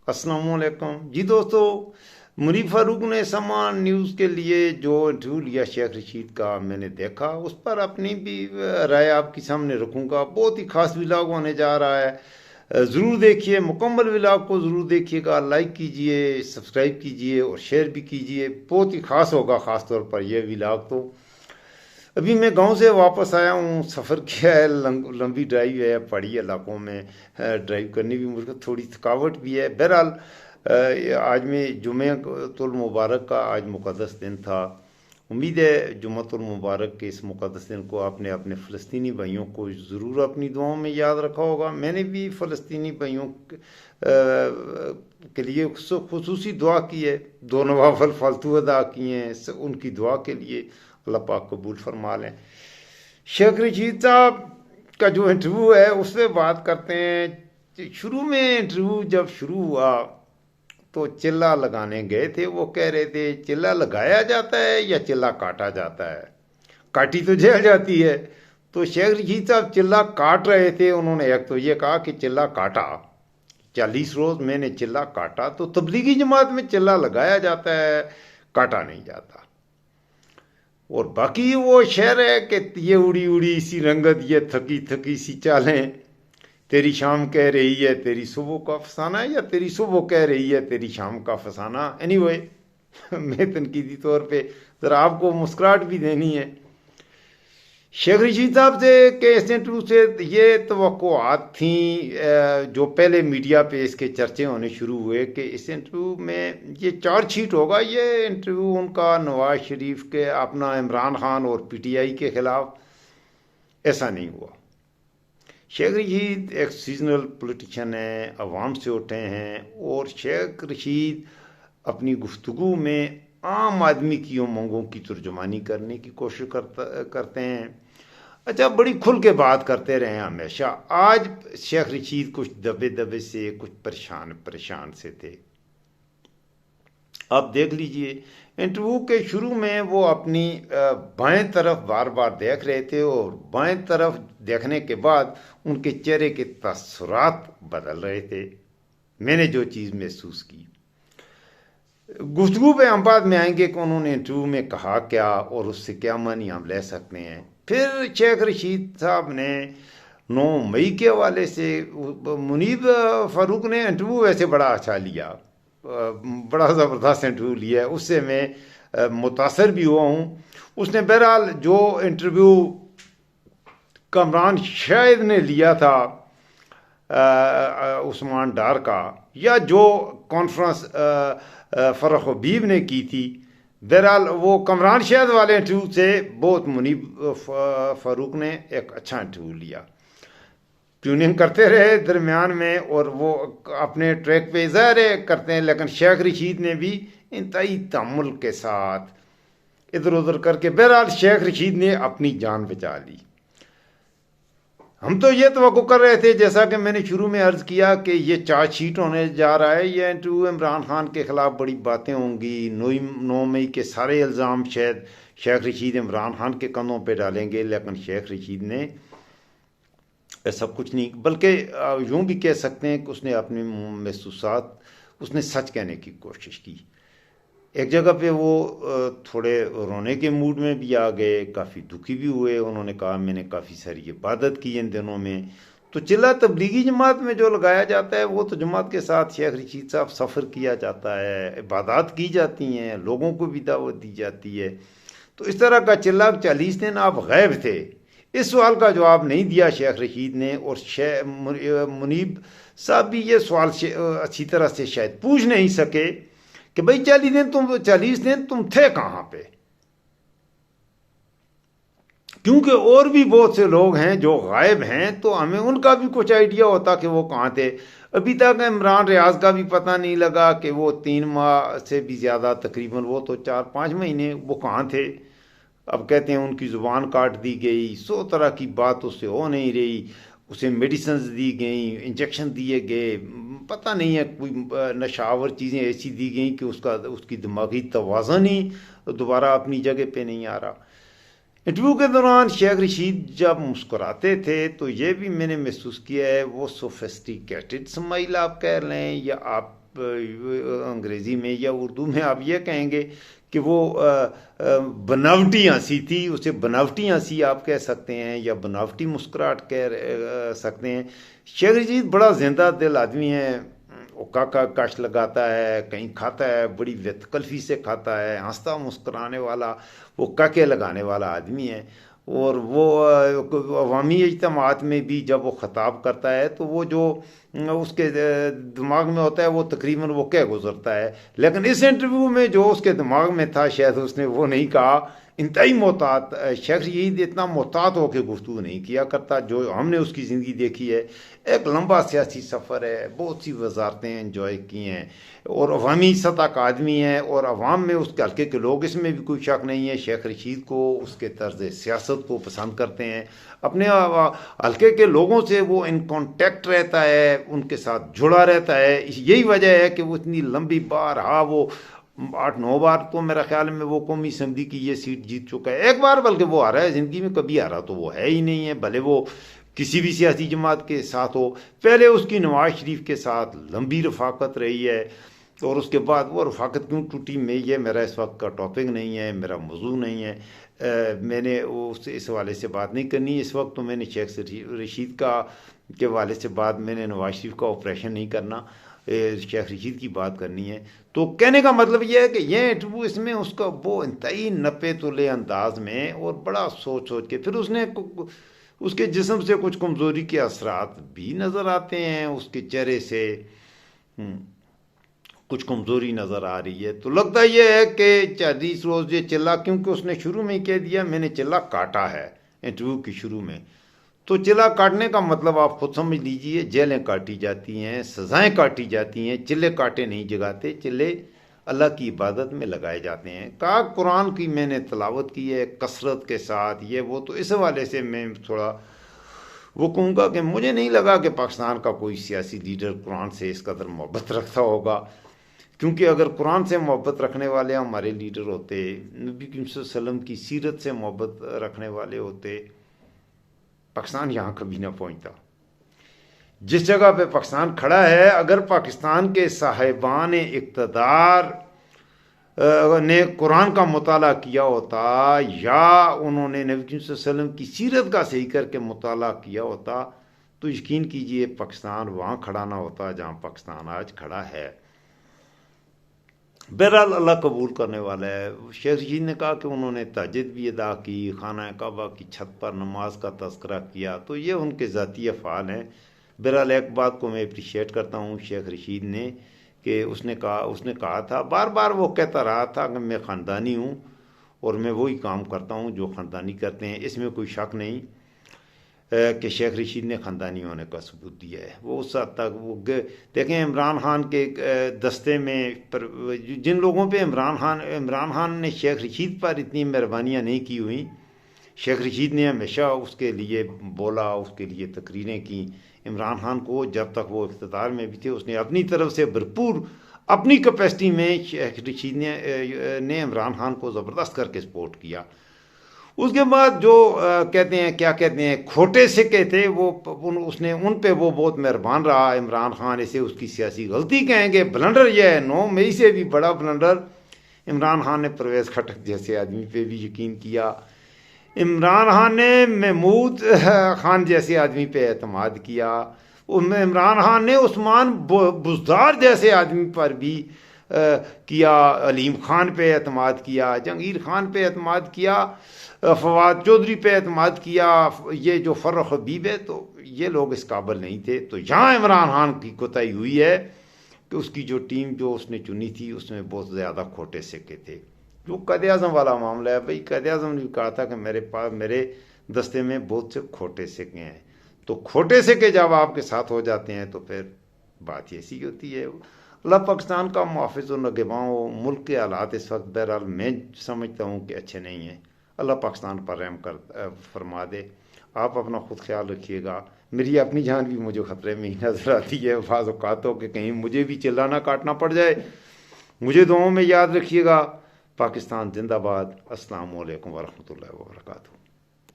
السلام علیکم جی دوستو، منیب فاروق نے سامان نیوز کے لیے جو انٹرویو لیا شیخ رشید کا، میں نے دیکھا، اس پر اپنی بھی رائے آپ کے سامنے رکھوں گا۔ بہت ہی خاص ولاگ ہونے جا رہا ہے، ضرور دیکھیے، مکمل ولاگ کو ضرور دیکھیے گا، لائک کیجئے، سبسکرائب کیجئے اور شیئر بھی کیجئے۔ بہت ہی خاص ہوگا، خاص طور پر یہ ولاگ تو۔ ابھی میں گاؤں سے واپس آیا ہوں، سفر کیا ہے، لمبی ڈرائیو ہے، پہاڑی علاقوں میں ڈرائیو کرنی بھی مشکل، تھوڑی تھکاوٹ بھی ہے۔ بہرحال آج میں جمعۃ المبارک کا آج مقدس دن تھا۔ امید ہے جمعۃ المبارک کے اس مقدس دن کو آپ نے اپنے فلسطینی بھائیوں کو ضرور اپنی دعاؤں میں یاد رکھا ہوگا۔ میں نے بھی فلسطینی بھائیوں کے لیے خصوصی دعا کی ہے، دو نوافل فالتو ادا کیے ہیں ان کی دعا کے لیے، اللہ پاک قبول فرما لیں۔ شیخ رشید صاحب کا جو انٹرویو ہے اس پہ بات کرتے ہیں۔ شروع میں انٹرویو جب شروع ہوا تو چلہ لگانے گئے تھے، وہ کہہ رہے تھے چلہ لگایا جاتا ہے یا چلہ کاٹا جاتا ہے، کاٹی تو جل جاتی ہے۔ تو شیخ رشید صاحب چلہ کاٹ رہے تھے، انہوں نے ایک تو یہ کہا کہ چلہ کاٹا، 40 روز میں نے چلہ کاٹا۔ تو تبلیغی جماعت میں چلہ لگایا جاتا ہے، کاٹا نہیں جاتا۔ اور باقی وہ شعر ہے کہ یہ اڑی اڑی سی رنگت، یہ تھکی تھکی سی چالیں، تیری شام کہہ رہی ہے تیری صبح کا فسانہ، یا تیری صبح کہہ رہی ہے تیری شام کا فسانہ۔ اینی وے میں تنقیدی طور پہ ذرا آپ کو مسکراہٹ بھی دینی ہے۔ شیخ رشید صاحب سے کہ اس انٹرویو سے یہ توقعات تھیں، جو پہلے میڈیا پہ اس کے چرچے ہونے شروع ہوئے کہ اس انٹرویو میں یہ چارج شیٹ ہوگا۔ یہ انٹرویو ان کا نواز شریف کے اپنا عمران خان اور پی ٹی آئی کے خلاف، ایسا نہیں ہوا۔ شیخ رشید ایک سیزنل پولیٹیشن ہیں، عوام سے اٹھے ہیں، اور شیخ رشید اپنی گفتگو میں عام آدمی کی امنگوں کی ترجمانی کرنے کی کوشش کرتے ہیں۔ اچھا، بڑی کھل کے بات کرتے رہے ہیں ہمیشہ۔ آج شیخ رشید کچھ دبے دبے سے، کچھ پریشان سے تھے۔ آپ دیکھ لیجئے انٹرویو کے شروع میں وہ اپنی بائیں طرف بار بار دیکھ رہے تھے، اور بائیں طرف دیکھنے کے بعد ان کے چہرے کے تاثرات بدل رہے تھے۔ میں نے جو چیز محسوس کی، گفتگو پہ ہم بعد میں آئیں گے کہ انہوں نے انٹرویو میں کہا کیا اور اس سے کیا معنی ہم لے سکتے ہیں۔ پھر شیخ رشید صاحب نے 9 مئی کے حوالے سے، منیب فاروق نے انٹرویو ویسے بڑا اچھا لیا، بڑا زبردست انٹرویو لیا ہے، اس سے میں متاثر بھی ہوا ہوں۔ اس نے بہرحال جو انٹرویو کامران شاہد نے لیا تھا عثمان ڈار کا، یا جو کانفرنس فرح حبیب نے کی تھی، بہرحال وہ کامران شاہد والے انٹرویو سے بہت منیب فاروق نے ایک اچھا انٹرویو لیا۔ ٹیوننگ کرتے رہے درمیان میں، اور وہ اپنے ٹریک پہ ظاہر کرتے ہیں، لیکن شیخ رشید نے بھی انتہائی تحمل کے ساتھ ادھر ادھر کر کے بہرحال شیخ رشید نے اپنی جان بچا لی۔ ہم تو یہ توقع کر رہے تھے، جیسا کہ میں نے شروع میں عرض کیا، کہ یہ چارج شیٹ ہونے جا رہا ہے، یہ انٹرویو عمران خان کے خلاف بڑی باتیں ہوں گی، 9 مئی کے سارے الزام شاید شیخ رشید عمران خان کے کندھوں پہ ڈالیں گے، لیکن شیخ رشید نے ایسا کچھ نہیں، بلکہ یوں بھی کہہ سکتے ہیں کہ اس نے اپنے محسوسات، اس نے سچ کہنے کی کوشش کی۔ ایک جگہ پہ وہ تھوڑے رونے کے موڈ میں بھی آ گئے، کافی دکھی بھی ہوئے۔ انہوں نے کہا میں نے کافی ساری عبادت کی ان دنوں میں۔ تو چلہ تبلیغی جماعت میں جو لگایا جاتا ہے، وہ تو جماعت کے ساتھ شیخ رشید صاحب سفر کیا جاتا ہے، عبادات کی جاتی ہیں، لوگوں کو بھی دعوت دی جاتی ہے۔ تو اس طرح کا چلہ 40 دن آپ غائب تھے، اس سوال کا جواب نہیں دیا شیخ رشید نے، اور منیب صاحب بھی یہ سوال اچھی طرح سے شاید پوچھ نہیں سکے کہ بھئی 40 دن تم تھے کہاں پہ، کیونکہ اور بھی بہت سے لوگ ہیں جو غائب ہیں، تو ہمیں ان کا بھی کچھ آئیڈیا ہوتا کہ وہ کہاں تھے۔ ابھی تک عمران ریاض کا بھی پتہ نہیں لگا کہ وہ 3 ماہ سے بھی زیادہ، تقریباً وہ تو 4-5 مہینے وہ کہاں تھے۔ اب کہتے ہیں ان کی زبان کاٹ دی گئی، 100 طرح کی بات اس سے ہو نہیں رہی، اسے میڈیسنز دی گئیں، انجیکشن دیے گئے، پتہ نہیں ہے کوئی نشاور چیزیں ایسی دی گئیں کہ اس کی دماغی توازن ہی دوبارہ اپنی جگہ پہ نہیں آ رہا۔ انٹرویو کے دوران شیخ رشید جب مسکراتے تھے تو یہ بھی میں نے محسوس کیا ہے، وہ سوفسٹیکیٹڈ اسمائل آپ کہہ لیں، یا آپ انگریزی میں یا اردو میں آپ یہ کہیں گے کہ وہ بناوٹی ہنسی تھی، اسے بناوٹی ہنسی آپ کہہ سکتے ہیں یا بناوٹی مسکراہٹ کہہ سکتے ہیں۔ شیخ رشید بڑا زندہ دل آدمی ہے، وہ کا کش لگاتا ہے، کہیں کھاتا ہے بڑی وتکلفی سے کھاتا ہے، ہنستا مسکرانے والا، وہ کاکے لگانے والا آدمی ہے۔ اور وہ عوامی اجتماعات میں بھی جب وہ خطاب کرتا ہے تو وہ جو اس کے دماغ میں ہوتا ہے وہ تقریباً وہ کہہ گزرتا ہے، لیکن اس انٹرویو میں جو اس کے دماغ میں تھا شاید اس نے وہ نہیں کہا۔ انتہائی محتاط شیخ رشید اتنا محتاط ہو کے گفتگو نہیں کیا کرتا جو ہم نے اس کی زندگی دیکھی ہے۔ ایک لمبا سیاسی سفر ہے، بہت سی وزارتیں انجوائے کی ہیں، اور عوامی سطح کا آدمی ہے، اور عوام میں اس کے حلقے کے لوگ، اس میں بھی کوئی شک نہیں ہے، شیخ رشید کو، اس کے طرز سیاست کو پسند کرتے ہیں۔ اپنے حلقے کے لوگوں سے وہ ان کانٹیکٹ رہتا ہے، ان کے ساتھ جڑا رہتا ہے۔ یہی وجہ ہے کہ وہ اتنی لمبی بار وہ 8-9 بار تو میرا خیال میں وہ قومی اسمبلی کی یہ سیٹ جیت چکا ہے۔ ایک بار بلکہ وہ ہارا ہے، زندگی میں کبھی ہارا تو وہ ہے ہی نہیں ہے، بھلے وہ کسی بھی سیاسی جماعت کے ساتھ ہو۔ پہلے اس کی نواز شریف کے ساتھ لمبی رفاقت رہی ہے، اور اس کے بعد وہ رفاقت کیوں ٹوٹی میں یہ میرا اس وقت کا ٹاپک نہیں ہے، میرا موضوع نہیں ہے، میں نے اس حوالے سے بات نہیں کرنی اس وقت۔ تو میں نے شیخ رشید کے حوالے سے بات، میں نے نواز شریف کا آپریشن نہیں کرنا، شیخ رشید کی بات کرنی ہے۔ تو کہنے کا مطلب یہ ہے کہ یہ انٹرویو اس میں اس کا وہ انتہائی نپے تلے انداز میں اور بڑا سوچ کے، پھر اس نے اس کے جسم سے کچھ کمزوری کے اثرات بھی نظر آتے ہیں، اس کے چہرے سے کچھ کمزوری نظر آ رہی ہے۔ تو لگتا یہ ہے کہ 40 روز یہ چلا، کیونکہ اس نے شروع میں ہی کہہ دیا میں نے چلا کاٹا ہے انٹرویو کے شروع میں۔ تو چلا کاٹنے کا مطلب آپ خود سمجھ لیجئے، جیلیں کاٹی جاتی ہیں، سزائیں کاٹی جاتی ہیں، چلے کاٹے نہیں جگاتے، چلے اللہ کی عبادت میں لگائے جاتے ہیں۔ کہا قرآن کی میں نے تلاوت کی ہے کثرت کے ساتھ، یہ وہ، تو اس حوالے سے میں تھوڑا وہ کہوں گا کہ مجھے نہیں لگا کہ پاکستان کا کوئی سیاسی لیڈر قرآن سے اس قدر محبت رکھتا ہوگا، کیونکہ اگر قرآن سے محبت رکھنے والے ہمارے لیڈر ہوتے، نبی کریم صلی اللہ علیہ وسلم کی سیرت سے محبت رکھنے والے ہوتے، پاکستان یہاں کبھی نہ پہنچتا۔ جس جگہ پہ پاکستان کھڑا ہے، اگر پاکستان کے صاحبان اقتدار نے قرآن کا مطالعہ کیا ہوتا، یا انہوں نے نبی کریم صلی اللہ علیہ وسلم کی سیرت کا صحیح کر کے مطالعہ کیا ہوتا، تو یقین کیجئے پاکستان وہاں کھڑا نہ ہوتا جہاں پاکستان آج کھڑا ہے۔ بہرحال اللہ قبول کرنے والا ہے۔ شیخ رشید نے کہا کہ انہوں نے تہجد بھی ادا کی، خانہ کعبہ کی چھت پر نماز کا تذکرہ کیا، تو یہ ان کے ذاتی افعال ہیں۔ بہرحال ایک بات کو میں اپریشیٹ کرتا ہوں شیخ رشید نے، کہ اس نے کہا تھا، بار بار وہ کہتا رہا تھا کہ میں خاندانی ہوں اور میں وہی کام کرتا ہوں جو خاندانی کرتے ہیں۔ اس میں کوئی شک نہیں کہ شیخ رشید نے خاندانی ہونے کا ثبوت دیا ہے۔ وہ اس حد تک وہ دیکھیں، عمران خان کے دستے میں جن لوگوں پہ عمران خان نے شیخ رشید پر اتنی مہربانیاں نہیں کی ہوئیں، شیخ رشید نے ہمیشہ اس کے لیے بولا، اس کے لیے تقریریں کی۔ عمران خان کو جب تک وہ اقتدار میں بھی تھے، اس نے اپنی طرف سے بھرپور اپنی کیپیسٹی میں شیخ رشید نے عمران خان کو زبردست کر کے سپورٹ کیا۔ اس کے بعد جو کیا کہتے ہیں کھوٹے سکے تھے، وہ اس نے ان پہ وہ بہت مہربان رہا عمران خان۔ اسے اس کی سیاسی غلطی کہیں گے، بلنڈر یہ ہے 9 مئی سے بھی بڑا بلنڈر عمران خان نے پرویز خٹک جیسے آدمی پہ بھی یقین کیا، عمران خان نے محمود خان جیسے آدمی پہ اعتماد کیا، عمران خان نے عثمان بزدار جیسے آدمی پر بھی کیا، علیم خان پہ اعتماد کیا، جہانگیر خان پہ اعتماد کیا، فواد چودھری پہ اعتماد کیا، یہ جو فرخ حبیب ہے، تو یہ لوگ اس قابل نہیں تھے۔ تو یہاں عمران خان کی کوتاہی ہوئی ہے کہ اس کی جو ٹیم جو اس نے چنی تھی اس میں بہت زیادہ کھوٹے سکے تھے۔ جو قائد اعظم والا معاملہ ہے، بھائی قائد اعظم نے کہا تھا کہ میرے دستے میں بہت سے کھوٹے سکے ہیں، تو کھوٹے سکے جب آپ کے ساتھ ہو جاتے ہیں تو پھر بات ایسی ہوتی ہے۔ اللہ پاکستان کا محافظ و نگہباں ہو۔ ملک کے حالات اس وقت بہرحال میں سمجھتا ہوں کہ اچھے نہیں ہیں، اللہ پاکستان پر رحم فرما دے۔ آپ اپنا خود خیال رکھیے گا۔ میری اپنی جان بھی مجھے خطرے میں ہی نظر آتی ہے بعض اوقات ہو کہ کہیں مجھے بھی چلانا کاٹنا پڑ جائے۔ مجھے دعاؤں میں یاد رکھیے گا۔ پاکستان زندہ باد۔ السلام علیکم ورحمۃ اللہ وبرکاتہ۔